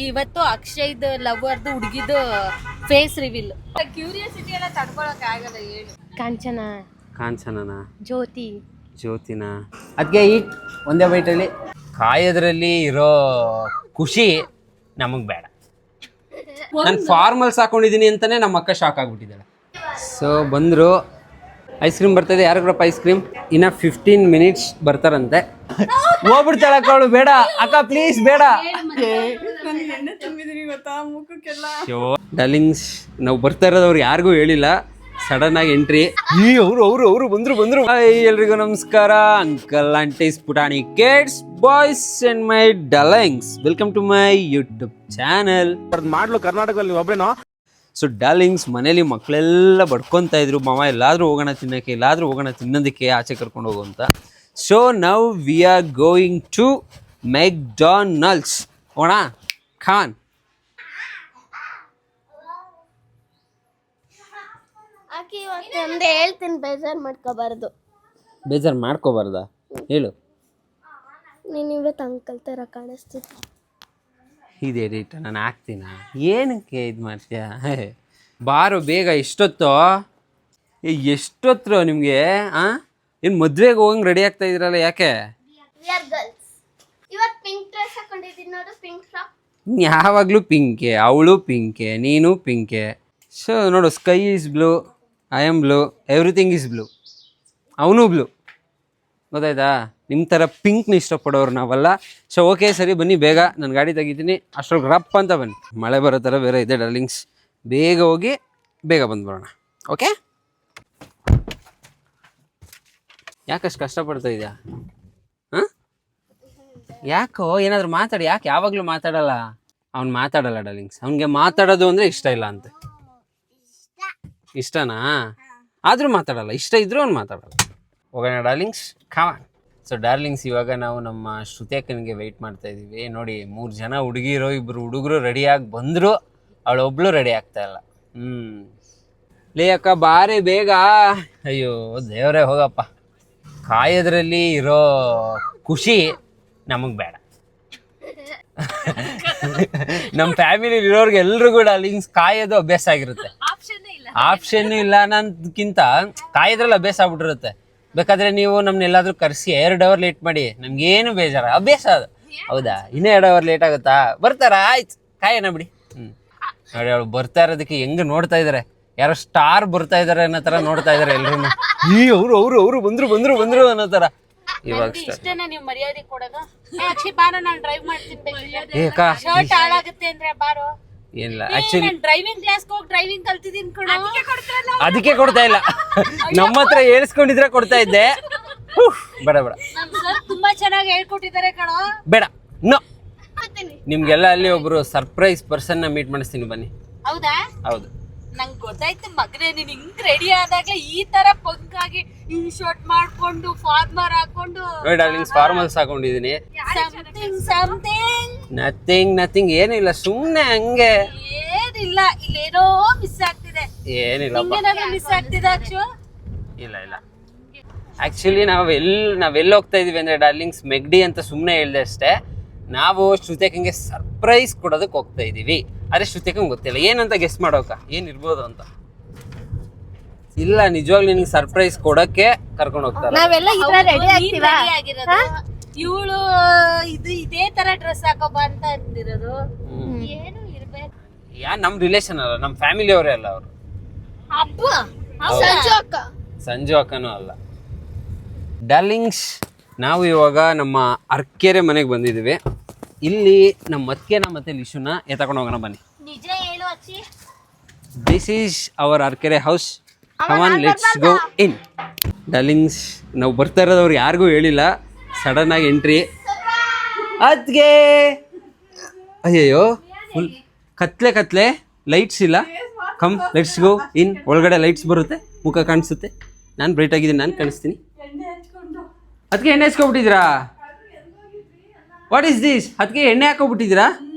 ಇವತ್ತು ಅಕ್ಷಯ್ದು ಲವರ್ದು ಹುಡುಗಿದು face reveal. Curiosity ಎಲ್ಲ ತಡ್ಕೊಳಕ್ ಆಗಲ್ಲ. ಹೇಳು. ಕಾಂಚನನಾ ಜ್ಯೋತಿನ ಅದಕ್ಕೆ ಈ ಒಂದೇ ಬೈಟಲ್ಲಿ ಕಾಯೋದ್ರಲ್ಲಿ ಇರೋ ಖುಷಿ ನಮಗ್ ಬೇಡ. ನಾನು ಫಾರ್ಮಲ್ಸ್ ಹಾಕೊಂಡಿದ್ದೀನಿ ಅಂತಾನೆ ನಮ್ಮ ಅಕ್ಕ ಶಾಕ್ ಆಗ್ಬಿಟ್ಟಿದ್ದಾಳೆ. ಸೊ ಬಂದ್ರು, ಐಸ್ ಕ್ರೀಮ್ ಬರ್ತದೆ. ಯಾರಿಗ್ರಪ್ಪ ಐಸ್ ಕ್ರೀಮ್? ಇನ್ನ 15 ಮಿನಿಟ್ಸ್ ಬರ್ತಾರಂತೆ. ಹೋಗ್ಬಿಡ್ತಾಳೆ ಅಕ್ಕಳು. ಬೇಡ ಅಕ್ಕ ಪ್ಲೀಸ್ ಬೇಡ. ಡಾರ್ಲಿಂಗ್ಸ್, ನಾವು ಬರ್ತಾ ಇರೋದವ್ರು ಯಾರಿಗೂ ಹೇಳಿಲ್ಲ, ಸಡನ್ ಆಗಿ ಎಂಟ್ರಿ. ಅವರು ಬಂದ್ರು. ಎಲ್ರಿಗೂ ನಮಸ್ಕಾರ, ಅಂಕಲ್ ಆಂಟೀಸ್ ಪುಟಾಣಿ kids boys and my darlings, welcome to my YouTube channel. ಮಾಡ್ಲು ಕರ್ನಾಟಕದಲ್ಲಿ ಒಬ್ಬರೇನೋ. ಸೊ ಡಾರ್ಲಿಂಗ್ಸ್, ಮನೇಲಿ ಮಕ್ಕಳೆಲ್ಲ ಬಡ್ಕೊತಾ ಇದ್ರು, ಮಾವ ಎಲ್ಲಾದ್ರೂ ಹೋಗೋಣ ತಿನ್ನಕ್ಕೆ, ಎಲ್ಲಾದ್ರೂ ಹೋಗೋಣ ತಿನ್ನೋದಕ್ಕೆ, ಆಚೆ ಕರ್ಕೊಂಡು ಹೋಗು ಅಂತ. So now we are going to McDonald's. ಹೋಗೋಣ ಖಾನ್. ಹೇಳ್ತೀನಿ, ಬೇಜಾರು ಮಾಡ್ಕೋಬಾರ್ದ? ಹೇಳು. ನೀನು ಇವತ್ತು ಅಂಕಲ್ ಥರ ಕಾಣಿಸ್ತಿದ್ದೆ. ಇದೇ ರೇಟ್ ನಾನು ಹಾಕ್ತೀನ? ಏನಕ್ಕೆ ಇದು ಮಾಡ್ತೀಯ? ಬಾರು ಬೇಗ. ಎಷ್ಟೊತ್ತರು ನಿಮಗೆ? ಏನು ಮದುವೆಗೆ ಹೋಗಂಗೆ ರೆಡಿ ಆಗ್ತಾ ಇದ್ದೀರಲ್ಲ, ಯಾಕೆ? ಯಾವಾಗಲೂ ಪಿಂಕೆ, ಅವಳು ಪಿಂಕೆ, ನೀನು ಪಿಂಕೆ. ಸೊ ನೋಡು, sky is blue, I am blue, everything is blue. ಅವನು ಬ್ಲೂ, ಗೊತ್ತಾಯ್ತಾ? ನಿಮ್ಮ ಥರ ಪಿಂಕ್ನ ಇಷ್ಟಪಡೋರು ನಾವಲ್ಲ. ಸೊ ಓಕೆ, ಸರಿ ಬನ್ನಿ, ಬೇಗ ನಾನು ಗಾಡಿ ತೆಗಿತೀನಿ. ಅಷ್ಟೊಳಗೆ ರಪ್ಪ ಅಂತ ಬನ್ನಿ. ಮಳೆ ಬರೋ ಥರ ಬೇರೆ ಇದೆ ಡಾರ್ಲಿಂಗ್ಸ್. ಬೇಗ ಹೋಗಿ ಬೇಗ ಬಂದ್ಬರೋಣ. ಓಕೆ? ಯಾಕಷ್ಟು ಕಷ್ಟಪಡ್ತಾ ಇದೆಯಾ? ಯಾಕೋ ಏನಾದರೂ ಮಾತಾಡಿ. ಯಾಕೆ ಯಾವಾಗಲೂ ಮಾತಾಡಲ್ಲ? ಅವ್ನು ಮಾತಾಡಲ್ಲ ಡಾರ್ಲಿಂಗ್ಸ್. ಅವ್ನಿಗೆ ಮಾತಾಡೋದು ಅಂದರೆ ಇಷ್ಟ ಇಲ್ಲ ಅಂತೆ. ಇಷ್ಟನಾ? ಆದರೂ ಮಾತಾಡಲ್ಲ. ಇಷ್ಟ ಇದ್ರೂ ಅವ್ನು ಮಾತಾಡಲ್ಲ. ಹೋಗೋಣ ಡಾರ್ಲಿಂಗ್ಸ್, ಕಾಮ. ಸೊ ಡಾರ್ಲಿಂಗ್ಸ್, ಇವಾಗ ನಾವು ನಮ್ಮ ಶ್ರುತೇಕನಿಗೆ ವೆಯ್ಟ್ ಮಾಡ್ತಾ ಇದ್ದೀವಿ. ನೋಡಿ, 3 ಜನ ಹುಡುಗಿರು, 2 ಹುಡುಗರು ರೆಡಿಯಾಗಿ ಬಂದರು, ಅವಳೊಬ್ಳು ರೆಡಿ ಆಗ್ತಾ ಇಲ್ಲ. ಲೇ ಅಕ್ಕ ಬಾರೆ ಬೇಗ. ಅಯ್ಯೋ ದೇವರೇ, ಹೋಗಪ್ಪ. ಕಾಯೋದ್ರಲ್ಲಿ ಇರೋ ಖುಷಿ ನಮಗೆ ಬೇಡ. ನಮ್ಮ ಫ್ಯಾಮಿಲಿ ಇರೋರ್ಗೆ ಎಲ್ರಿಗೂ ಡಾರ್ಲಿಂಗ್ಸ್ ಕಾಯೋದು ಅಭ್ಯಾಸ ಆಗಿರುತ್ತೆ. ಆಪ್ಷನ್ ಇಲ್ಲ ಅನ್ನೋದಕ್ಕಿಂತ ಕಾಯೋದ್ರಲ್ಲಿ ಅಭ್ಯಾಸ ಆಗ್ಬಿಟ್ಟಿರುತ್ತೆ. ಬೇಕಾದ್ರೆ ನೀವು ನಮ್ನೆಲ್ಲಾದ್ರೂ ಕರೆಸಿ 2 ಅವರ್ ಲೇಟ್ ಮಾಡಿ, ನಮ್ಗೇನು ಬೇಜಾರ, ಅಭ್ಯಾಸ ಅದು. ಹೌದಾ? ಇನ್ನೂ 2 ಅವರ್ ಲೇಟ್ ಆಗುತ್ತಾ? ಬರ್ತಾರಾ? ಆಯ್ತು, ಕಾಯೋಣ ಬಿಡಿ. ನೋಡಿ, ಅವಳು ಬರ್ತಾ ಇರೋದಕ್ಕೆ ಹೆಂಗೆ ನೋಡ್ತಾ ಇದ್ದಾರೆ, ಯಾರೋ ಸ್ಟಾರ್ ಬರ್ತಾ ಇದಾರೆ ಅನ್ನೋ ಥರ ನೋಡ್ತಾ ಇದಾರೆ ಎಲ್ರು. ಅವರು ಬಂದ್ರು ಅನ್ನೋ ಥರ. ಇವಾಗ ನೀವು ಮರ್ಯಾದೆ ಕೊಡೋದು. ನಾನು ಡ್ರೈವ್ ಮಾಡ್ತೀನಿ. ಏನಿಲ್ಲ, ಆಕ್ಚುಲಿ ಡ್ರೈವಿಂಗ್ ಕ್ಲಾಸ್ ಹೋಗಿ ಡ್ರೈವಿಂಗ್ ಕಲ್ತಿದ್ದೀನಿ. ಅದಕ್ಕೆ ಕೊಡ್ತಾ ಇಲ್ಲ. ನಮ್ಮ ಹತ್ರ ಹೇಳಿಸ್ಕೊಂಡಿದ್ರೆ ಕೊಡ್ತಾ ಇದ್ದೆ. ಬೇಡ ತುಂಬಾ ಚೆನ್ನಾಗಿ ಹೇಳ್ಕೊಟ್ಟಿದ್ದಾರೆ ಕಣೋ. ಬೇಡ, ನೋ. ನಿಮ್ಗೆಲ್ಲ ಅಲ್ಲಿ ಒಬ್ರು ಸರ್ಪ್ರೈಸ್ ಪರ್ಸನ್ ನ ಮೀಟ್ ಮಾಡಿಸ್ತೀನಿ, ಬನ್ನಿ. ಹೌದಾ? ಹೌದು. ನಂಗೆ ಗೊತ್ತಾಯ್ತು ಮಗನೇ, ನೀನ್ ಹಿಂಗ್ ರೆಡಿ ಆದಾಗ ಈ ತರ ಪಂಕ್ ಆಗಿ ಇನ್ ಶರ್ಟ್ ಮಾಡ್ಕೊಂಡು ಫಾರ್ಮರ್ ಹಾಕೊಂಡು. ಡಾರ್ಲಿಂಗ್ಸ್, ಫಾರ್ಮಲ್ಸ್ ಹಾಕೊಂಡಿದೀನಿ. ನಥಿಂಗ್ ಏನಿಲ್ಲ, ಸುಮ್ನೆ ಹಂಗೆ. ಏನಿಲ್ಲ, ಇಲ್ಲೇನೋ ಮಿಸ್ ಆಗ್ತಿದೆ. ಏನಿಲ್ಲ, ಮಿಸ್ ಆಗ್ತಿದೆ ಅಕ್ಷು. ಇಲ್ಲ ಆಕ್ಚುಲಿ ನಾವೆಲ್ಲ ಹೋಗ್ತಾ ಇದೀವಿ ಅಂದ್ರೆ ಡಾರ್ಲಿಂಗ್ಸ್, ಮೆಗ್ಡಿ ಅಂತ ಸುಮ್ನೆ ಹೇಳ್ದೆ ಅಷ್ಟೇ. ನಾವು ಶ್ರುತೇಕಂಗೆ ಸರ್ಪ್ರೈಸ್ ಕೊಡೋದಕ್ಕೆ ಹೋಗ್ತಾ ಇದೀವಿ. ಅದೇ ಶ್ರುತೇಕಂಗೆ ಗೊತ್ತಿಲ್ಲ ಏನಂತ ಗೆಸ್ ಮಾಡೋಕ ಏನಿರ್ಬೋದು ಅಂತ. ಇಲ್ಲ, ನಿಜವಾಗ್ಲೂ ನಿನ್ಗೆ ಸರ್ಪ್ರೈಸ್ ಕೊಡಕ್ಕೆ ಕರ್ಕೊಂಡು ಹೋಗ್ತಾರೆ. ಇವಳು ಇದೇ ತರ ಡ್ರೆಸ್ ಹಾಕೋಬ ಅಂತ ಅಂದಿರೋದು. ಏನು ಇರ್ಬೇಕು. ನಮ್ ರಿಲೇಷನ್ ಅಲ್ಲ, ನಮ್ ಫ್ಯಾಮಿಲಿ ಅವರೇ ಅಲ್ಲ ಅವರು. ಸಂಜು ಅಕ್ಕನೂ ಅಲ್ಲ. ಡಾರ್ಲಿಂಗ್ಸ್, ನಾವು ಇವಾಗ ನಮ್ಮ ಅರ್ಕೆರೆ ಮನೆಗೆ ಬಂದಿದ್ದೀವಿ. ಇಲ್ಲಿ ನಮ್ಮ ಅತ್ತಿಗೆನ ಮತ್ತೆ ಲಿಶುನ ಎತ್ಕೊಂಡು ಹೋಗೋಣ, ಬನ್ನಿ. ನಿಜ ಹೇಳು ಅಚ್ಚಿ. This is our Arekere house. Come on, let's go in. Darlings, ನಾವು ಬರ್ತಾ ಇರೋದವ್ರು ಯಾರಿಗೂ ಹೇಳಿಲ್ಲ, ಸಡನ್ ಆಗಿ ಎಂಟ್ರಿ. ಅದ್ಗೆ ಅಯ್ಯಯ್ಯೋ, ಫುಲ್ ಕತ್ಲೆ, ಲೈಟ್ಸ್ ಇಲ್ಲ. ಕಮ್, ಲೆಟ್ಸ್ ಗೋ ಇನ್. ಒಳಗಡೆ ಲೈಟ್ಸ್ ಬರುತ್ತೆ, ಮುಖ ಕಾಣಿಸುತ್ತೆ. ನಾನು ಬ್ರೈಟ್ ಆಗಿದ್ದೀನಿ, ನಾನು ಕಾಣಿಸ್ತೀನಿ. ಅದಕ್ಕೆ ಎಣ್ಣೆ ಹಚ್ಕೊಬಿಟ್ಟಿದ್ದೀರಾ? What is this? ಅದಕ್ಕೆ ಎಣ್ಣೆ ಹಾಕೋಬಿಟ್ಟಿದ್ದೀರಾ?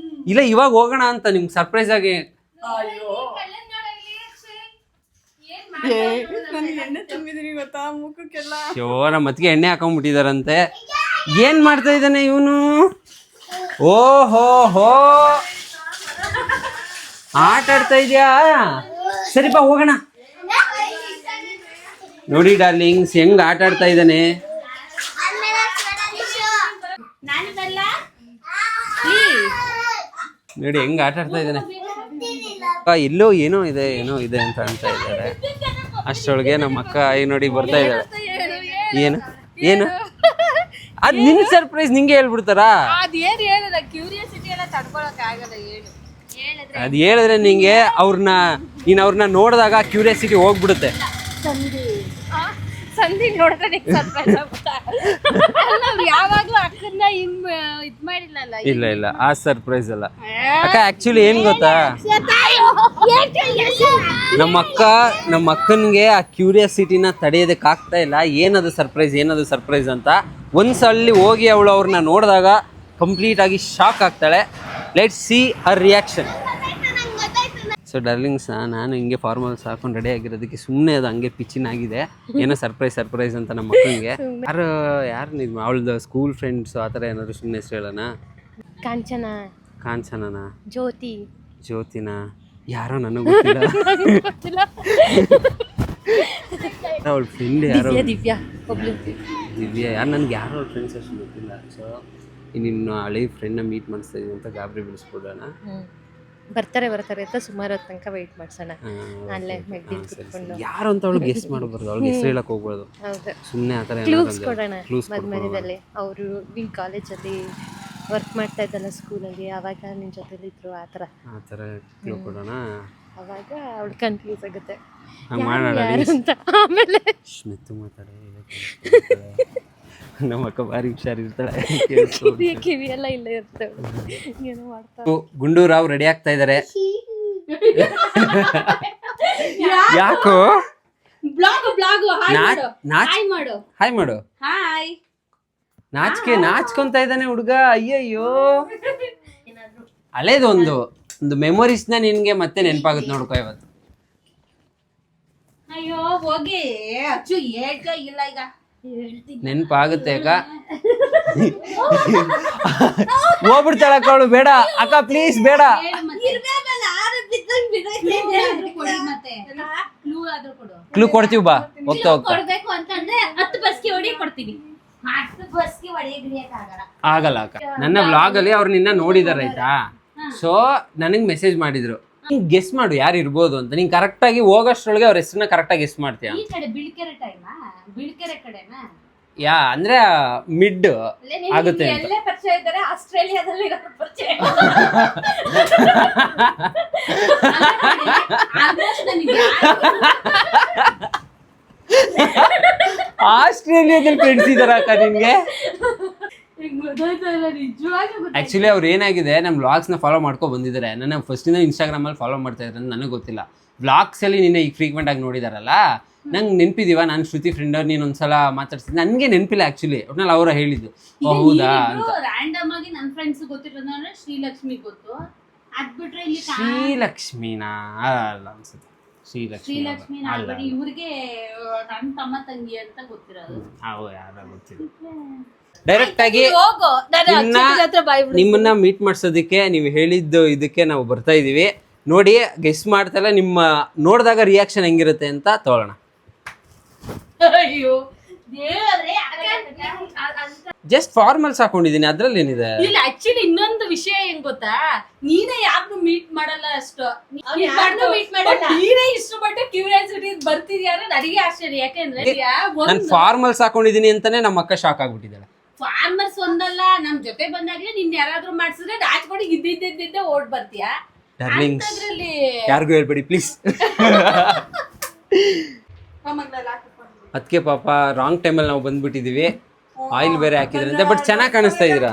ಇಲ್ಲ, ಇವಾಗ ಹೋಗೋಣ ಅಂತ ನಿಮ್ಗೆ ಸರ್ಪ್ರೈಸ್ ಆಗಿ. ಅಯ್ಯೋ, ನಮ್ಮ ಅದಕ್ಕೆ ಎಣ್ಣೆ ಹಾಕೊಂಡ್ಬಿಟ್ಟಿದಾರಂತೆ. ಏನ್ ಮಾಡ್ತಾ ಇದ್ದಾನೆ ಇವನು? ಓಹೋ ಹೋ, ಆಟ ಆಡ್ತಾ ಇದೆಯಾ? ಸರಿ ಬಾ ಹೋಗೋಣ. ನೋಡಿ ಡಾರ್ಲಿಂಗ್ಸ್ ಹೆಂಗ್ ಆಟ ಆಡ್ತಾ ಇದ್ದಾನೆ. ನೋಡಿ ಹೆಂಗ್ ಆಟ ಆಡ್ತಾ ಇದ್ದಾನೆ. ಎಲ್ಲೋ ಏನೋ ಇದೆ ಅಂತ ಇದ್ದಾರೆ. ಅಷ್ಟೊಳಗೆ ನಮ್ಮ ಅಕ್ಕ ನೋಡಿ ಬರ್ತಾ ಇದ್ದಾಳೆ. ಏನು ಏನು ಅದ್ ನಿನ್ ಸರ್ಪ್ರೈಸ್ ನಿಂಗೆ ಹೇಳ್ಬಿಡ್ತಾರಾ? ಅದೇನ್ ಹೇಳಿಲ್ಲ, ಕ್ಯೂರಿಯಾಸಿಟಿ ಎಲ್ಲ ತಡ್ಕೊಳಕ್ ಆಗಲ್ಲ. ಹೇಳು, ಅದ್ ಹೇಳಿದ್ರೆ ನಿಂಗೆ ನೀನ್ ಅವ್ರನ್ನ ನೋಡಿದಾಗ ಕ್ಯೂರಿಯಾಸಿಟಿ ಹೋಗ್ಬಿಡುತ್ತೆ. ಸಂಧಿ ನೋಡಿದ್ರೆ ನಿಂಗೆ ಸರ್ಪ್ರೈಸ್ ಆಗುತ್ತಾ? ಯಾವಾಗ್ಲೂ ಅಕ್ಕನ್ನ ಹಿಂಗ್ ಇದ್ ಮಾಡಿಲ್ಲಲ್ಲ. ಇಲ್ಲ ಆ ಸರ್ಪ್ರೈಸ್ ಅಲ್ಲ ಅಕ್ಕ. ಆಕ್ಚುಲಿ ಏನ್ ಗೊತ್ತಾ, ನಮ್ಮ ಅಕ್ಕನ್ಗೆ ಆ ಕ್ಯೂರಿಯಾಸಿಟಿನ ತಡೆಯೋದಕ್ಕೆ ಆಗ್ತಾ ಇಲ್ಲ. ಏನದು ಸರ್ಪ್ರೈಸ್ ಅಂತ. ಒಂದ್ಸಲಿ ಹೋಗಿ ಅವಳು ಅವ್ರನ್ನ ನೋಡಿದಾಗ ಕಂಪ್ಲೀಟ್ ಆಗಿ ಶಾಕ್ ಆಗ್ತಾಳೆ. Let's see her reaction. So darlings, ನಾನು ಹಿಂಗೆ ಫಾರ್ಮಲ್ಸ್ ಹಾಕೊಂಡು ರೆಡಿ ಆಗಿರೋದಕ್ಕೆ ಸುಮ್ಮನೆ ಅದು ಹಂಗೆ ಪಿಚ್ಚಿನಾಗಿದೆ. ಏನೋ ಸರ್ಪ್ರೈಸ್ ಅಂತ ನಮ್ಮ ಮಕ್ಕಳಿಗೆ. ಯಾರು ಅವಳದು ಸ್ಕೂಲ್ ಫ್ರೆಂಡ್ಸ್ ಆ ಥರ ಏನಾದ್ರು ಸುಮ್ಮನೆ ಹೆಸರು ಹೇಳೋಣ. ಕಾಂಚನನಾ? ಜ್ಯೋತಿನ? ಯಾರೋ ನನಗೆ ಗೊತ್ತಿಲ್ಲ. ಅವಳ ಫ್ರೆಂಡ್ ಯಾರೋ ದಿವ್ಯಾ ಯಾರು, ನನಗೆ ಯಾರೋ ಅವ್ಳ ಫ್ರೆಂಡ್ಸ್ ಅಷ್ಟು ಗೊತ್ತಿಲ್ಲ. ಸೊ ಇನ್ನಿನ್ನು ಹಳೆ ಫ್ರೆಂಡ್ನ ಮೀಟ್ ಮಾಡಿಸ್ತಾ ಇದೀವಿ ಅಂತ ಗಾಬರಿ ಬಿಡಿಸ್ಬಿಡೋಣ. ಬರ್ತಾರೆ ಅಂತ ಸುಮಾರು ಹೊತ್ತು ತನಕ ವೆಯ್ಟ್ ಮಾಡ್ಸೋಣ. ಅಲ್ಲೇ ಯಾರು ಅಂತ ಅವಳು ಗೆಸ್ ಮಾಡಬಾರ್ದು, ಅವಳಿಗೆ ಹೆಸರು ಹೇಳಕ್ ಹೋಗ್ಬಾರ್ದು. ಸುಮ್ಮನೆ ಆ ಥರ ಕ್ಲೂಸ್ ಕೊಡೋಣ. ಮಧ್ಯದಲ್ಲಿ ಅವರು ನಿನ್ನ ಕಾಲೇಜಲ್ಲಿ ವರ್ಕ್ ಮಾಡ್ತಾ ಇದ್ದಲ್ಲ ಸ್ಕೂಲಲ್ಲಿ, ಅವಾಗ ನಿನ್ನ ಜೊತೆಲಿ ಇದ್ರು ಆ ಥರ ಕ್ಲೂ ಕೊಡೋಣ. ಅವಾಗ ಅವಳು ಕನ್ಫ್ಯೂಸ್ ಆಗುತ್ತೆ ಅಂತ. ಆಮೇಲೆ ಮೆತ್ತು ಮಾತಾಡ. ನಮ್ಮ ಅಕ್ಕ ಭಾರಿ ಹುಷಾರಿರ್ತಾಳೆ. ಕಿವಿ ಎಲ್ಲ ಇಲ್ಲೇ ಇರ್ತವೆ. ಏನೋ ಮಾಡ್ತಾ ಗುಂಡೂರಾವ್ ರೆಡಿ ಆಗ್ತಾ ಇದಾರೆ. ಯಾಕೋ ಹಾಯ್ ಮಾಡು. ನಾಚ್ಕೊಂತ ಇದ್ದಾನೆ ಹುಡುಗ. ಅಯ್ಯಯ್ಯೋ, ಹಳೇದು ಒಂದು ಮೆಮೊರೀಸ್ನ ನಿನ್ಗೆ ಮತ್ತೆ ನೆನಪಾಗುತ್ತೆ ನೋಡ್ಕೋ ಇವತ್ತು. ಅಯ್ಯೋ ಹೋಗಿ ಅಚ್ಚು ಇಲ್ಲ ಈಗ ನೆನಪಾಗುತ್ತೆ ಅಕ್ಕ. ಹೋಗ್ಬಿಡ್ತಾಳಕ್ಕ ಅವಳು. ಬೇಡ ಅಕ್ಕ ಪ್ಲೀಸ್ ಬೇಡ. ಕ್ಲೂ ಕೊಡ್ತೀವಿ ಬಾ, ಹೋಗ್ತಾ ಆಗಲ್ಲ ಅಕ್ಕ. ನನ್ನ ವ್ಲಾಗ್ ಅಲ್ಲಿ ಅವ್ರು ನಿನ್ನ ನೋಡಿದಾರ ಆಯ್ತಾ. ಸೊ ನನಗ್ ಮೆಸೇಜ್ ಮಾಡಿದ್ರು, ಗೆಸ್ ಮಾಡು ಯಾರು ಇರ್ಬೋದು ಅಂತ. ನೀನ್ ಕರೆಕ್ಟ್ ಆಗಿ ಹೋಗೋಷ್ಟ್ರೊಳಗೆ ಅವ್ರ ಹೆಸರನ್ನ ಕರೆಕ್ಟ್ ಆಗಿ ಗೆಸ್ ಮಾಡ್ತೀಯ. ಯಾ ಅಂದ್ರೆ ಮಿಡ್ ಆಗುತ್ತೆ ಅಂತ. ಆಸ್ಟ್ರೇಲಿಯಾದಲ್ಲಿ ಫ್ರೆಂಡ್ಸ್ ಇದಾರ ಅಕ್ಕ ನಿನ್ಗೆ? ಆಕ್ಚುಲಿ ಅವ್ರು ಏನಾಗಿದೆ, ನಮ್ಮ ವ್ಲಾಗ್ಸ್ನ ಫಾಲೋ ಮಾಡ್ಕೊ ಬಂದಿದ್ದಾರೆ. ನನ್ನ ಫಸ್ಟಿಂದ ಇನ್ಸ್ಟಾಗ್ರಾಮಲ್ಲಿ ಫಾಲೋ ಮಾಡ್ತಾ ಇದ್ದಾರೆ ಅಂತ ನನಗೆ ಗೊತ್ತಿಲ್ಲ. ವ್ಲಾಗ್ಸಲ್ಲಿ ನಿನ್ನೆ ಈಗ ಫ್ರೀಕ್ವೆಂಟ್ ಆಗಿ ನೋಡಿದಾರಲ್ಲ, ನಂಗೆ ನೆನಪಿದೀವ. ನಾನು ಶ್ರುತಿ ಫ್ರೆಂಡ್ ನೀನು ಒಂದ್ಸಲ ಮಾತಾಡ್ಸಿದ್ದೆ, ನನಗೆ ನೆನಪಿಲ್ಲ ಆಕ್ಚುಲಿ. ಒಟ್ನಲ್ಲಿ ಅವರ ಹೇಳಿದ್ದು ಹೌದಾ ಅಂತ. ರ್ಯಾಂಡಮ್ ಆಗಿ ನನ್ನ ಫ್ರೆಂಡ್ಸ್ ಗೊತ್ತಿರೋದು ಅಂದ್ರೆ ಶ್ರೀಲಕ್ಷ್ಮಿ ಗೊತ್ತು. ಅದ್ ಬಿಟ್ರೆ ಇಲ್ಲಿ ಶ್ರೀಲಕ್ಷ್ಮಿನಾ ಅಲ್ಲ ಅನ್ಸುತ್ತೆ. ಶ್ರೀಲಕ್ಷ್ಮಿ ಇವ್ರಿಗೆ ನನ್ನ ತಮ್ಮ ತಂಗಿ ಅಂತ ಗೊತ್ತಿರೋದು. ಯಾರು ಗೊತ್ತಿಲ್ಲ. ಡೈರೆಕ್ಟ್ ಆಗಿ ನಿಮ್ಮನ್ನ ಮೀಟ್ ಮಾಡ್ಸೋದಕ್ಕೆ ನೀವು ಹೇಳಿದ್ದು ಇದಕ್ಕೆ ನಾವು ಬರ್ತಾ ಇದೀವಿ. ನೋಡಿ ಗೆಸ್ ಮಾಡ್ತಲ್ಲ, ನಿಮ್ಮ ನೋಡಿದಾಗ ರಿಯಾಕ್ಷನ್ ಹೆಂಗಿರುತ್ತೆ ಅಂತ ತಗೊಳ್ಳೋಣ. ಜಸ್ಟ್ ಫಾರ್ಮಲ್ಸ್ ಹಾಕೊಂಡಿದೀನಿ, ಅದ್ರಲ್ಲಿ ಏನಿದೆ? ಇಲ್ಲ ಆಕ್ಚುಲಿ ಇನ್ನೊಂದು ವಿಷಯ ಏನ್ ಗೊತ್ತಾ, ನೀನೇ ಯಾರನ್ನು ಮೀಟ್ ಮಾಡಲ್ಲ ಅಷ್ಟು. ನೀನೇ ಇಷ್ಟಪಟ್ಟು ಕ್ಯೂರಿಯಾಸಿಟಿ ಬರ್ತಿದ್ಯಾ ಅಂದ್ರೆ ನನಗೆ ಆಶ್ಚರ್ಯ. ಯಾಕೆಂದ್ರೆ ನಾನು ಫಾರ್ಮಲ್ಸ್ ಹಾಕೊಂಡಿದೀನಿ ಅಂತಾನೆ ನಮ್ಮ ಅಕ್ಕ ಶಾಕ್ ಆಗ್ಬಿಟ್ಟಿದ್ದಾಳೆ. ಫಾರ್ಮರ್ಸ್ ಒಂದಲ್ಲ, ನಮ್ ಜೊತೆ ಬಂದಾಗ್ಲೇ ನಿನ್ ಯಾರಾದ್ರೂ ಮಾಡ್ಸಿದ್ರೆ ರಾಜ್ಕೋಟಿಗೆ ಇದ್ದಿದ್ದೆ ಓಡ್ ಬರ್ತೀಯಾ. ಡಾರ್ಲಿಂಗ್ಸ್ ಯಾರಿಗೂ ಹೇಳ್ಬೇಡಿ ಪ್ಲೀಸ್. ಅದಕ್ಕೆ ಪಾಪ ರಾಂಗ್ ಟೈಮಲ್ಲಿ ನಾವು ಬಂದ್ಬಿಟ್ಟಿದೀವಿ. ಆಯಿಲ್ ಬೇರೆ ಹಾಕಿದ್ರಂತೆ. ಬಟ್ ಚೆನ್ನಾಗಿ ಕಾಣಿಸ್ತಾ ಇದ್ದೀರಾ.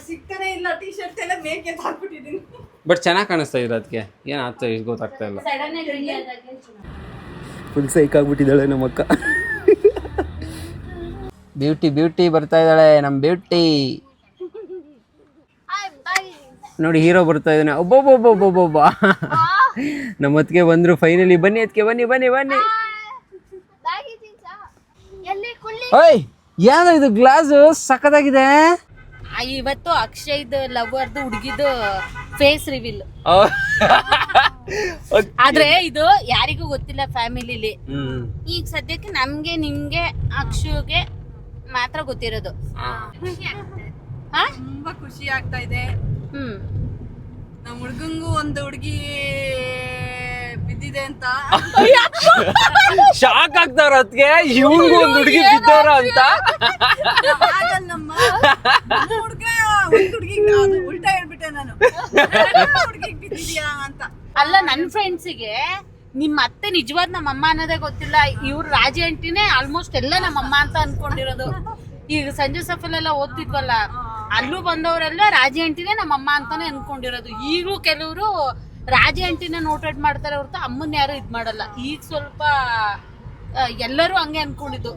ಸಿಗ್ತಾನೆ ಇಲ್ಲ, ಟಿ ಶರ್ಟ್ ಎಲ್ಲ ಮೇಕೆ ಹಾಕ್ಬಿಟ್ಟಿದೀನಿ. ಬಟ್ ಚೆನ್ನಾಗಿ ಕಾಣಿಸ್ತಾ ಇದ್ದೀರಾ. ಅದಕ್ಕೆ ಏನಾಗ್ತಾ ಇಷ್ಟು ಗೊತ್ತಾಗ್ತಾ ಇಲ್ಲ. ಫುಲ್ ಸೈಕ್ ಆಗ್ಬಿಟ್ಟಿದ್ದಾಳೆ ನಮ್ಮ ಅಕ್ಕ. ಬ್ಯೂಟಿ ಬರ್ತಾ ಇದ್ದಾಳೆ ನಮ್ಮ ಬ್ಯೂಟಿ. ನೋಡಿ ಹೀರೋ ಬರ್ತಾ ಇದ್ದಾನೆ. ಒಬ್ಬೊಬ್ಬೊಬ್ಬೊಬ್ಬೊಬ್ಬ ನಮ್ಮ ಅತ್ತಿಗೆ ಬಂದ್ರು ಫೈನಲಿ. ಬನ್ನಿ ಅತ್ತಿಗೆ, ಬನ್ನಿ. ಓಯ್ ಯಾವ್ದು ಇದು ಗ್ಲಾಸ್ ಸಖತ್ತಾಗಿದೆ. ಇವತ್ತು ಅಕ್ಷಯ್ದು ಲವರ್ದು ಹುಡುಗಿದು ಫೇಸ್ ರಿವೀಲ್. ಆದ್ರೆ ಇದು ಯಾರಿಗೂ ಗೊತ್ತಿಲ್ಲ ಫ್ಯಾಮಿಲಿಲಿ. ಹ್ಮ್ ಈಗ ಸದ್ಯಕ್ಕೆ ನಮ್ಗೆ ನಿಮ್ಗೆ ಅಕ್ಷುಗೆ ಮಾತ್ರ ಗೊತ್ತಿರೋದು. ತುಂಬಾ ಖುಷಿ ಆಗ್ತಾ ಇದೆ. ನಮ್ ಹುಡ್ಗಂಗೂ ಒಂದು ಹುಡುಗಿ ಬಿದ್ದಿದೆ ಅಂತ ಶಾಕ್ ಆಗ್ತಾರ ಅದಕ್ಕೆ ಇವ್ರಿಗೂ ಒಂದ್ ಹುಡುಗಿ ಬಿದ್ದವ್ರ ಅಂತ. ನಮ್ಮ ಹುಡ್ಗ ಒಂದ್ ಹುಡ್ಗಿ ಉಲ್ಟಾ ಹೇಳ್ಬಿಟ್ಟೆ ನಾನು, ಹುಡ್ಗಿಗ್ ಬಿದ್ದಿದ್ಯಾ ಅಂತ. ಅಲ್ಲ ನನ್ ಫ್ರೆಂಡ್ಸಿಗೆ ನಿಮ್ ಅತ್ತೆ ನಿಜವಾದ ನಮ್ಮಮ್ಮ ಅನ್ನೋದೇ ಗೊತ್ತಿಲ್ಲ. ಇವ್ರು ರಾಜಿ ಆಂಟಿನೇ ಆಲ್ಮೋಸ್ಟ್ ಎಲ್ಲ ನಮ್ಮಮ್ಮ ಅಂತ ಅನ್ಕೊಂಡಿರೋದು. ಈಗ ಸಂಜೆ ಸಫಲೆಲ್ಲ ಓದ್ತಿದ್ವಲ್ಲ, ಅಲ್ಲೂ ಬಂದವರೆಲ್ಲ ರಾಜಿ ಆಂಟಿನೇ ನಮ್ಮಮ್ಮ ಅಂತಾನೆ ಅನ್ಕೊಂಡಿರೋದು. ಈಗಲೂ ಕೆಲವರು ರಾಜಿ ಆಂಟಿನ ನೋಟೆಡ್ ಮಾಡ್ತಾರೆ ಹೊರತು ಅಮ್ಮನ್ ಯಾರು ಇದ್ ಮಾಡಲ್ಲ. ಈಗ ಸ್ವಲ್ಪ ಎಲ್ಲರೂ ಹಂಗೆ ಅನ್ಕೊಂಡಿದ್ದು.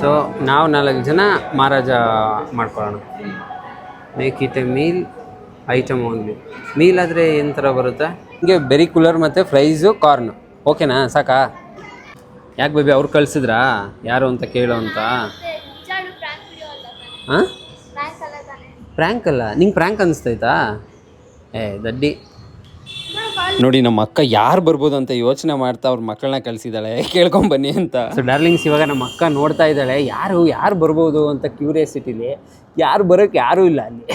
ಸೊ ನಾವು 4 ಜನ ಮಹಾರಾಜ ಮಾಡ್ಕೊಳ್ಳೋಣ. Make it A meal item only. Meal ಆದರೆ ಏನು ಥರ ಬರುತ್ತೆ? ಹಿಂಗೆ ಬೆರಿ ಕೂಲರ್ ಮತ್ತು ಫ್ರೈಸು ಕಾರ್ನ್. ಓಕೆನಾ? ಸಾಕಾ? ಯಾಕೆ ಬೇಬಿ ಅವ್ರು ಕಳಿಸಿದ್ರಾ ಯಾರು ಅಂತ ಕೇಳೋ ಅಂತ? ಹಾಂ, ಪ್ರ್ಯಾಂಕ್ ಅಲ್ಲ, ನಿಂಗೆ ಪ್ರ್ಯಾಂಕ್ ಅನಿಸ್ತೈತಾ? ದಡ್ಡಿ. ನೋಡಿ ನಮ್ಮ ಅಕ್ಕ ಯಾರು ಬರ್ಬೋದು ಅಂತ ಯೋಚನೆ ಮಾಡ್ತಾ ಅವ್ರ ಮಕ್ಕಳನ್ನ ಕಳಿಸಿದ್ದಾಳೆ, ಕೇಳ್ಕೊಂಬನ್ನಿ ಅಂತ. ಸೊ ಡಾರ್ಲಿಂಗ್ಸ್, ಇವಾಗ ನಮ್ಮ ಅಕ್ಕ ನೋಡ್ತಾ ಇದ್ದಾಳೆ ಯಾರು ಬರ್ಬೋದು ಅಂತ ಕ್ಯೂರಿಯಾಸಿಟಿಲಿ. ಯಾರು ಬರೋಕ್ಕೆ ಯಾರೂ ಇಲ್ಲ ಅಲ್ಲಿ.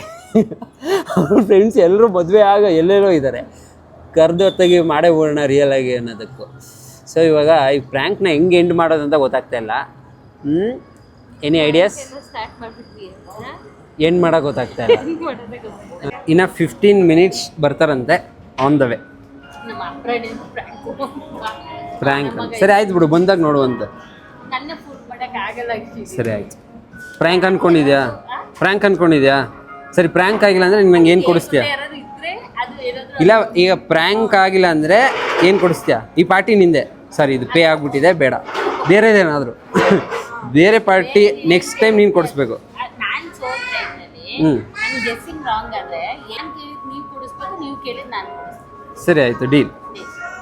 ಅವ್ರ ಫ್ರೆಂಡ್ಸ್ ಎಲ್ಲರೂ ಮದುವೆ ಎಲ್ಲೆಲ್ಲೋ ಇದ್ದಾರೆ. ಕರೆದು ಹೊತ್ತಾಗಿ ಮಾಡೇ ಹೋಗೋಣ ರಿಯಲ್ ಆಗಿ ಅನ್ನೋದಕ್ಕೂ. ಸೊ ಇವಾಗ ಈ ಪ್ರ್ಯಾಂಕ್ನ ಹೆಂಗೆ ಎಂಡ್ ಮಾಡೋದಂತ ಗೊತ್ತಾಗ್ತಾ ಇಲ್ಲ. Any ideas? ಎಂಡ್ ಮಾಡೋಕೆ ಗೊತ್ತಾಗ್ತಾ ಇಲ್ಲ. ಇನ್ನು 15 ಮಿನಿಟ್ಸ್ ಬರ್ತಾರಂತೆ, ಆನ್ ದ ವೇ. ಪ್ರ್ಯಾಂಕ್ ಸರಿ ಆಯ್ತು ಬಿಡು, ಬಂದಾಗ ನೋಡುವಂತ. ಸರಿ ಆಯ್ತು. ಪ್ರ್ಯಾಂಕ್ ಅನ್ಕೊಂಡಿದ್ಯಾ? ಸರಿ, ಪ್ರ್ಯಾಂಕ್ ಆಗಿಲ್ಲ ಅಂದರೆ ನಂಗೆ ಏನು ಕೊಡಿಸ್ತೀಯಾ? ಇಲ್ಲ, ಈಗ ಪ್ರ್ಯಾಂಕ್ ಆಗಿಲ್ಲ ಅಂದರೆ ಏನು ಕೊಡಿಸ್ತೀಯಾ? ಈ ಪಾರ್ಟಿ ನಿಂದೆ. ಸರಿ, ಇದು ಪೇ ಆಗ್ಬಿಟ್ಟಿದೆ, ಬೇಡ ಬೇರೆದೇನಾದರೂ. ಬೇರೆ ಪಾರ್ಟಿ ನೆಕ್ಸ್ಟ್ ಟೈಮ್ ನೀನು ಕೊಡಿಸ್ಬೇಕು. ಸರಿ ಆಯಿತು, ಡೀಲ್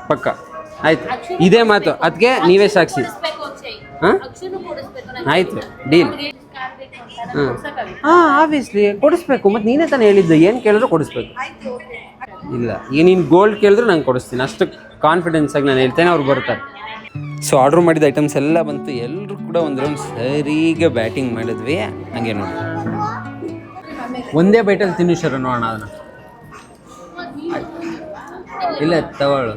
ಪಕ್ಕ ಆಯಿತು. ಇದೇ ಮಾತು, ಅದಕ್ಕೆ ನೀವೇ ಸಾಕ್ಷಿ. ಹಾಂ ಆಯಿತು, ಡೀಲ್. ಹಾಂ ಆಬ್ವಿಯಸ್ಲಿ ಕೊಡಿಸ್ಬೇಕು. ಮತ್ತು ನೀನೇ ತಾನೇ ಹೇಳಿದ್ದು, ಏನು ಕೇಳಿದ್ರು ಕೊಡಿಸ್ಬೇಕು. ಇಲ್ಲ, ಈಗ ನೀನು ಗೋಲ್ಡ್ ಕೇಳಿದ್ರು ನಂಗೆ ಕೊಡಿಸ್ತೀನಿ, ಅಷ್ಟು ಕಾನ್ಫಿಡೆನ್ಸಾಗಿ ನಾನು ಹೇಳ್ತೇನೆ. ಅವ್ರು ಬರ್ತಾರೆ. ಸೊ ಆರ್ಡ್ರ್ ಮಾಡಿದ ಐಟಮ್ಸ್ ಎಲ್ಲ ಬಂತು. ಎಲ್ಲರೂ ಕೂಡ ಒಂದು ರೌಂಡ್ ಸರಿಗೆ ಬ್ಯಾಟಿಂಗ್ ಮಾಡಿದ್ವಿ. ಹಂಗೆ ನೋಡಿ, ಒಂದೇ ಬೈಟಲ್ಲಿ ತಿನ್ನು ಶರು ನೋಡೋಣ ಅದನ್ನು. ಇಲ್ಲ ತಗೊಳ್ಳು,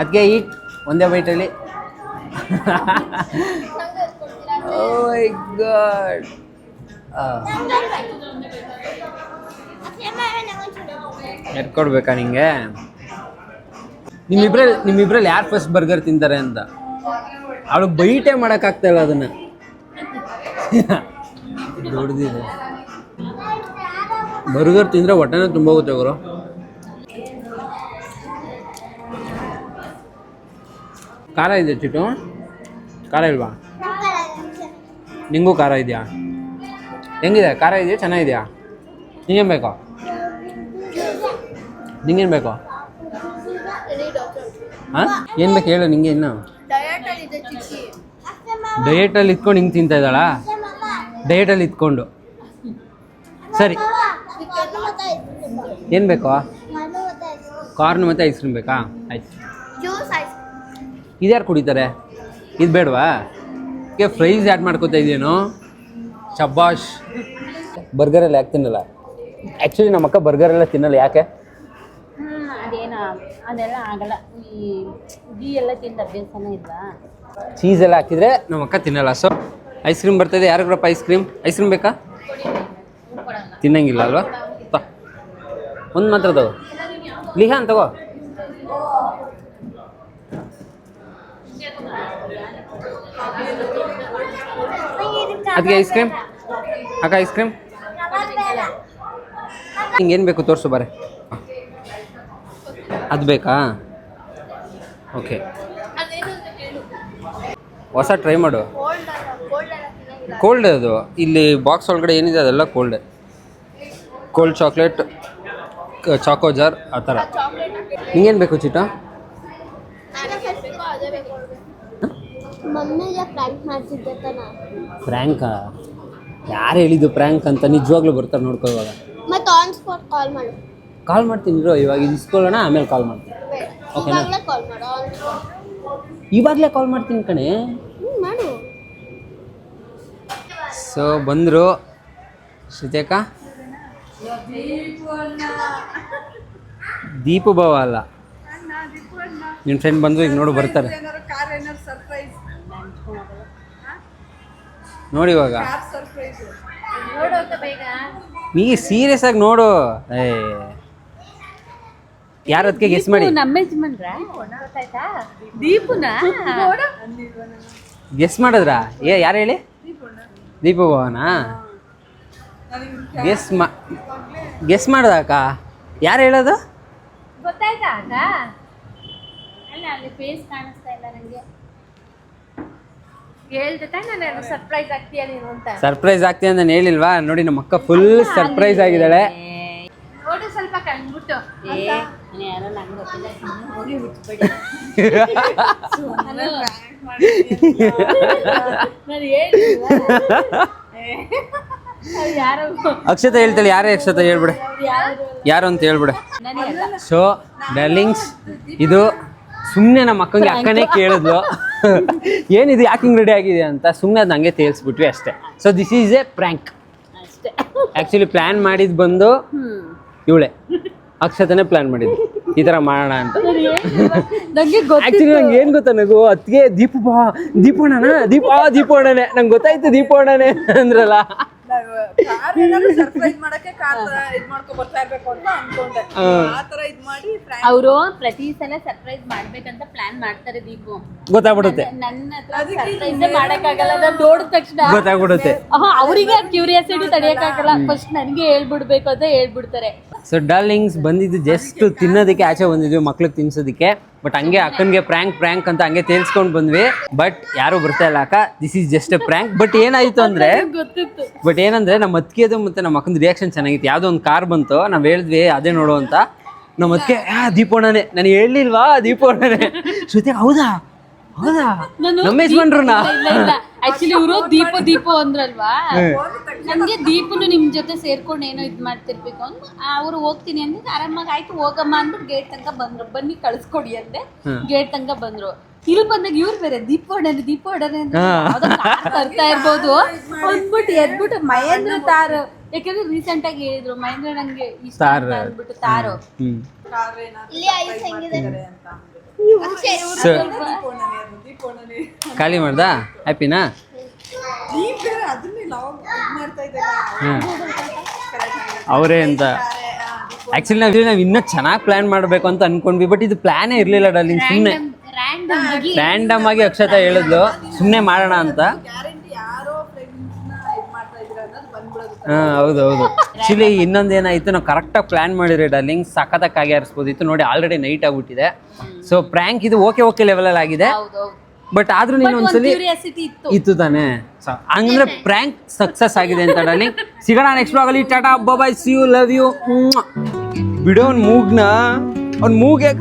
ಅದಕ್ಕೆ ಈಟ್ ಒಂದೇ ಬೈಟಲ್ಲಿ. ಓ ಮೈ ಗಾಡ್. ಎತ್ಕೊಡ್ಬೇಕಾ ನಿಂಗೆ? ನಿಮ್ಮಿಬ್ರಲ್ಲಿ ಯಾರು ಫಸ್ಟ್ ಬರ್ಗರ್ ತಿಂತಾರೆ ಅಂತ. ಅವಳು ಬೈಟೇ ಮಾಡೋಕ್ಕಾಗ್ತಾ ಇಲ್ಲ ಅದನ್ನು. ದೊಡ್ಡದಿದೆ ಬರ್ಗರ್ ತಿಂದರೆ ಹೊಟ್ಟೆನೇ ತುಂಬ ಹೋಗುತ್ತೆ ಗುರು. ಖಾರ ಇದೆ ಚಿಟ್ಟು? ಖಾರ ಇಲ್ವಾ? ನಿಂಗೂ ಖಾರ ಇದೆಯಾ? ಹೆಂಗಿದೆ? ಖಾರ ಇದೆಯಾ? ಚೆನ್ನಾಗಿದೆಯಾ? ನಿಂಗೇನು ಬೇಕೋ? ನಿಂಗೇನು ಬೇಕೋ? ಹಾಂ, ಏನು ಬೇಕು ಹೇಳು ನಿಂಗೆ. ಇನ್ನು ಡಯಟಲ್ಲಿ ಇದ್ಕೊಂಡು ಹಿಂಗೆ ತಿಂತಾ ಇದ್ದಾಳ? ಡಯಟಲ್ಲಿ ಇದ್ಕೊಂಡು. ಸರಿ, ಏನು ಬೇಕೋ? ಕಾರ್ನ್ ಮತ್ತು ಐಸ್ ಕ್ರೀಮ್ ಬೇಕಾ? ಆಯ್ತು. ಇದ್ಯಾರು ಕುಡಿತಾರೆ? ಇದು ಬೇಡವಾ? ಓಕೆ, ಫ್ರೈಸ್ ಆ್ಯಡ್ ಮಾಡ್ಕೋತಾ ಇದೆಯೇನೋ? ಶಬ್ಬಾಷ್. ಬರ್ಗರೆಲ್ಲ ಯಾಕೆ ತಿನ್ನಲ್ಲ? ಆ್ಯಕ್ಚುಲಿ ನಮ್ಮ ಅಕ್ಕ ಬರ್ಗರೆಲ್ಲ ತಿನ್ನಲ್ಲ. ಯಾಕೆ? ಅದೇನ ಅದೆಲ್ಲ ಆಗಲ್ಲ. ಈ ಗೀ ಎಲ್ಲ ತಿಂದ ಅಭ್ಯಾಸನೇ ಇಲ್ಲ. ಚೀಸ್ ಎಲ್ಲ ಹಾಕಿದ್ರೆ ನಮ್ಮ ಅಕ್ಕ ತಿನ್ನಲ್ಲ. ಸೊ ಐಸ್ ಕ್ರೀಮ್ ಬರ್ತಾಯಿದೆ. ಯಾರಿಗ್ರಪ್ಪ ಐಸ್ ಕ್ರೀಮ್ ಬೇಕಾ? ತಿನ್ನಂಗಿಲ್ಲ ಅಲ್ವಾ? ಒಂದು ಮಾತ್ರ ತಗೋ. ಲಿಹಾನ್ ತಗೋ. ಅದಕ್ಕೆ ಐಸ್ ಕ್ರೀಮ್ ಅಕ್ಕ, ಐಸ್ ಕ್ರೀಮ್ ಹಿಂಗೇನು ಬೇಕು ತೋರಿಸು ಬಾರೆ. ಅದು ಬೇಕಾ? ಓಕೆ, ಹೊಸ ಟ್ರೈ ಮಾಡು. ಕೋಲ್ಡ್ ಅದು. ಇಲ್ಲಿ ಬಾಕ್ಸ್ ಒಳಗಡೆ ಏನಿದೆ ಅದೆಲ್ಲ ಕೋಲ್ಡ್ ಚಾಕ್ಲೇಟ್, ಚಾಕೋ ಜಾರ್ ಆ ಥರ. ನಿಂಗೇನು ಬೇಕು ಚಿಟ್ಟ? ಮೊನ್ನೆ ಪ್ರ್ಯಾಂಕ್ ಮಾಡ್ತಿದ್ದೆ ತಾನ. ಪ್ರ್ಯಾಂಕಾ? ಯಾರು ಹೇಳಿದ್ದು ಪ್ರ್ಯಾಂಕ್ ಅಂತ? ನಿಜವಾಗ್ಲೂ ಬರ್ತಾರೆ ನೋಡ್ಕೋ ಇವಾಗ. ಮತ್ತೆ ಆನ್ ಸ್ಪಾಟ್ ಕಾಲ್ ಮಾಡು. ಕಾಲ್ ಮಾಡ್ತೀನಿ ಇರೋ, ಇವಾಗ ಇದು ಇಸ್ಕೊಳ್ಳೋಣ, ಆಮೇಲೆ ಕಾಲ್ ಮಾಡ್ತೀನಿ. ಓಕೆನಾ? ಇವಾಗಲೇ ಕಾಲ್ ಮಾಡು ಆನ್ ಸ್ಪಾಟ್. ಇವಾಗಲೇ ಕಾಲ್ ಮಾಡ್ತೀನಿ ಕಣೆ. ಮಾಡು. ಸೊ ಬಂದರು ಶ್ರುತೇಕ. ದೀಪು ಬಾವ ಅಲ್ಲ, ನಿನ್ನ ಫ್ರೆಂಡ್ ಬಂದು ಈಗ ನೋಡು ಬರ್ತಾರೆ ಏನಾದ್ರು ಕಾರ್ ಏನಾದ್ರು ಸರ್ಪ್ರೈಸ್ ನೋಡಿ ಇವಾಗ. ಕಾರ್ ಸರ್ಪ್ರೈಸ್ ನೀ ಸೀರಿಯಸ್ ಆಗಿ ನೋಡು. ಯಾರು ಅದಕ್ಕೆ ಗೆಸ್ ಮಾಡಿ, ನಮ್ಮ ಯಜಮಾನ್ರ ದೀಪುನ ಗೆಸ್ ಮಾಡಿದ್ರಾ? ಯಾರು ಹೇಳಿ? ದೀಪು ಬಾವನಾ? ಗೆಸ್ ಮಾಡ್ದಕ್ಕ? ಯಾರು ಹೇಳೋದು? ಗೊತ್ತಾಯ್ತಾ ಅಕ್ಕ? ಅಲ್ಲ ಅಲ್ಲಿ ಫೇಸ್ ಕಾಣಿಸ್ತಾ ಇಲ್ಲ ನಂಗೆ. ಹೇಳ್ದೆ ತಾನೆ ನಾನು ಸರ್ಪ್ರೈಸ್ ಆಗ್ತೀಯ ನೀನು ಅಂತ. ಸರ್ಪ್ರೈಸ್ ಆಗ್ತೀನಿ ಅಂತ ನಾನು ಹೇಳಿಲ್ವಾ? ನೋಡಿ ನಮ್ಮ ಅಕ್ಕ ಫುಲ್ ಸರ್ಪ್ರೈಸ್ ಆಗಿದ್ದಾಳೆ. ನೋಡು ಸ್ವಲ್ಪ ಕಣ್ಬಿಟ್ಟು ಯಾರೋ ನಂಗೆ ಗೊತ್ತಿಲ್ಲ, ಹೋಗಿ ಬಿಟ್ಬಿಡಿ. ನಾನು ಹೇಳಿಲ್ವಾ? ಯಾರೋ ಅಕ್ಷತಾ ಹೇಳ್ತಾಳೆ. ಯಾರೇ ಅಕ್ಷತಾ ಹೇಳ್ಬಿಡೆ, ಯಾರು ಅಂತ ಹೇಳ್ಬಿಡೆ. ಸೊ ಡಾರ್ಲಿಂಗ್ಸ್, ಇದು ಸುಮ್ಮನೆ ನಮ್ಮ ಅಕ್ಕಂಗೆ ಅಕ್ಕನೇ ಕೇಳಿದ್ಲು ಏನಿದು ಯಾಕೆ ಹಿಂಗೆ ರೆಡಿ ಆಗಿದೆ ಅಂತ. ಸುಮ್ಮನೆ ಅದು ಹಂಗೆ ತೇಲ್ಸ್ಬಿಟ್ವಿ ಅಷ್ಟೇ. So this is A prank. ಅಷ್ಟೇ. ಆ್ಯಕ್ಚುಲಿ ಪ್ಲ್ಯಾನ್ ಮಾಡಿದ್ದು ಬಂದು ಇವಳೆ ಅಕ್ಷತನೇ ಪ್ಲ್ಯಾನ್ ಮಾಡಿದ್ದು ಈ ಥರ ಮಾಡೋಣ ಅಂತ. ನಂಗೆ ಆ್ಯಕ್ಚುಲಿ ನಂಗೆ ಏನು ಗೊತ್ತಾ ನಗು, ಅದಕ್ಕೆ ದೀಪೋಣನ ದೀಪೋಣನೆ ನಂಗೆ ಗೊತ್ತಾಯ್ತು, ದೀಪೋಣನೆ ಅಂದ್ರಲ್ಲ. ಕಾರ್ ಏನಾದ್ರು ಸರ್ಪ್ರೈಸ್ ಮಾಡಕ್ಕೆ ಕಾರ್ ಇದ್ ಮಾಡ್ಕೊಂಡ್ ಬರ್ತಾ ಇರ್ಬೇಕು ಅಂತ ಅನ್ಕೊಂಡೆ. ಆ ತರ ಇದ್ ಮಾಡಿ ಅವರು ಪ್ರತಿ ಸಲ ಸರ್ಪ್ರೈಸ್ ಮಾಡ್ಬೇಕಂತ ಪ್ಲಾನ್ ಮಾಡ್ತಾರೆ ದೀಪು. ಗೊತ್ತಾಗ್ಬಿಡುತ್ತೆ, ನನ್ನ ಹತ್ರ ಸರ್ಪ್ರೈಸ್ ಮಾಡಕ್ಕಾಗಲ್ಲ, ನಾನು ನೋಡಿದ ತಕ್ಷಣ ಗೊತ್ತಾಗ್ಬಿಡುತ್ತೆ. ಅವರಿಗೆ ಕ್ಯೂರಿಯಾಸಿಟಿ ತಡೆಯಕ್ಕಾಗಲ್ಲ, ಫಸ್ಟ್ ನನಗೆ ಹೇಳ್ಬಿಡ್ಬೇಕು ಅಂತ ಹೇಳ್ಬಿಡ್ತಾರೆ. ಸೊ ಡಾರ್ಲಿಂಗ್ಸ್ ಬಂದಿದ್ದು ಜಸ್ಟ್ ತಿನ್ನೋದಕ್ಕೆ ಆಚೆ ಬಂದಿದ್ವಿ, ಮಕ್ಳಿಗೆ ತಿನ್ಸೋದಕ್ಕೆ. ಬಟ್ ಹಂಗೆ ಅಕ್ಕನಿಗೆ ಪ್ರ್ಯಾಂಕ್ ಅಂತ ಹಂಗೆ ತೇಲ್ಸ್ಕೊಂಡು ಬಂದ್ವಿ. ಬಟ್ ಯಾರು ಬರ್ತಾ ಇಲ್ಲ ಅಕ್ಕ, this is just A prank. But ಏನಾಯ್ತು ಅಂದ್ರೆ ನಮ್ಮ ಅತ್ತಿಗೆದು ಮತ್ತೆ ನಮ್ಮ ಅಕ್ಕನ ರಿಯಾಕ್ಷನ್ ಚೆನ್ನಾಗಿತ್ತು. ಯಾವುದೋ ಒಂದು ಕಾರ್ ಬಂತು, ನಾವು ಹೇಳಿದ್ವಿ ಅದೇ ನೋಡು ಅಂತ. ನಮ್ಮ ಅತ್ತಿಗೆ ದೀಪೋಣನೆ, ನಾನು ಹೇಳಿಲ್ವಾ ದೀಪೋಣನೆ. ಶ್ರುತಿ ಹೌದಾ ನಮ್ಮ ಯಜಮಾನ್ರನ್ನ ಆಕ್ಚುಲಿ ಇವರು ದೀಪು ಅಂದ್ರಲ್ವಾ, ನಮ್ಗೆ ದೀಪನು ನಿಮ್ ಜೊತೆ ಸೇರ್ಕೊಂಡು ಏನೋ ಇದ್ ಮಾಡ್ತಿರ್ಬೇಕು ಅಂತ ಅವ್ರು ಹೋಗ್ತೀನಿ ಅಂದ್ರೆ ಆರಾಮಾಗಿ ಆಯ್ತು ಹೋಗಮ್ಮ ಅಂದ್ಬಿಟ್ಟು ಗೇಟ್ ತನಕ ಬಂದ್ರು. ಬನ್ನಿ ಕಳ್ಸ್ಕೊಡಿ ಅಂದೆ, ಗೇಟ್ ತನಕ ಬಂದ್ರು. ಇಲ್ಲಿ ಬಂದಾಗ ಇವ್ರು ಬೇರೆ ದೀಪು ಹೊಡನೆ ಅಂತ ತರ್ತಾ ಇರ್ಬೋದು ಅಂದ್ಬಿಟ್ಟು ಎದ್ಬಿಟ್ಟು ಮಹೇಂದ್ರ ತಾರು, ಯಾಕಂದ್ರೆ ರೀಸೆಂಟ್ ಆಗಿ ಹೇಳಿದ್ರು ಮಹೇಂದ್ರ ನಂಗೆ ಇಷ್ಟ ಅಂತ ಅಂದ್ಬಿಟ್ಟು ತಾರು. ಕಾರ್ ಏನಾದ್ರು ಇಲ್ಲಿ ಐಸ್ ಹೆಂಗಿದೆ ಅಂತ ಸೊ ಖಾಲಿ ಮಾಡ್ದಾ? ಹ್ಯಾಪಿನಾ? ದೀಪ್ ಬೇರೆ ಅದನ್ನೇ ನಾವು ಇದ್ ಮಾಡ್ತಾ ಇದ್ದಲ್ಲ ಅವರೇ ಅಂತ. ಆ್ಯಕ್ಚುಲಿ ನಾವು ಇನ್ನೂ ಚೆನ್ನಾಗಿ ಪ್ಲ್ಯಾನ್ ಮಾಡಬೇಕು ಅಂತ ಅನ್ಕೊಂಡ್ವಿ. ಬಟ್ ಇದು ಪ್ಲ್ಯಾನೇ ಇರಲಿಲ್ಲ ಡಾರ್ಲಿಂಗ್. ಸುಮ್ಮನೆ ರ್ಯಾಂಡಮ್ ಆಗಿ ಅಕ್ಷತಾ ಹೇಳಿದ್ಲು ಸುಮ್ಮನೆ ಮಾಡೋಣ ಅಂತ. ಗ್ಯಾರಂಟಿ ಯಾರೋ ಫ್ರೆಂಡ್ಸ್ ನ ಇದ್ ಮಾಡ್ತಾ ಇದ್ರ ಅನ್ನೋದು ಬಂದ್ಬಿಡೋದು. ಹೌದು. ಆ್ಯಕ್ಚುಲಿ ಇನ್ನೊಂದೇನಾಯಿತು, ನಾವು ಕರೆಕ್ಟಾಗಿ ಪ್ಲ್ಯಾನ್ ಮಾಡಿದ್ರೆ ಡಾರ್ಲಿಂಗ್ ಸಖತ್ತಾಗಿ ಆರಿಸ್ಬೋದಿತ್ತು. ನೋಡಿ ಆಲ್ರೆಡಿ ನೈಟ್ ಆಗ್ಬಿಟ್ಟಿದೆ. ಸೊ ಪ್ರ್ಯಾಂಕ್ ಇದು ಓಕೆ ಲೆವೆಲಲ್ಲಿ ಆಗಿದೆ. ಬಟ್ ಆದ್ರೂ ನೀನು ಒಂದ್ಸಲಿ ಇತ್ತು ತಾನೆ. ಅಂದ್ರೆ ಪ್ರ್ಯಾಂಕ್ ಸಕ್ಸಸ್ ಆಗಿದೆ ಅಂತ ಡಾರ್ಲಿಂಗ್. ಸಿಗೋಣ ನೆಕ್ಸ್ಟ್ ವ್ಲಾಗಲ್ಲಿ. Tata bye, see you, love you. ಬಿಡೋ ಅವ್ನ ಮೂಗ್ನ, ಅವ್ನ ಮೂಗ್ ಯಾಕೆ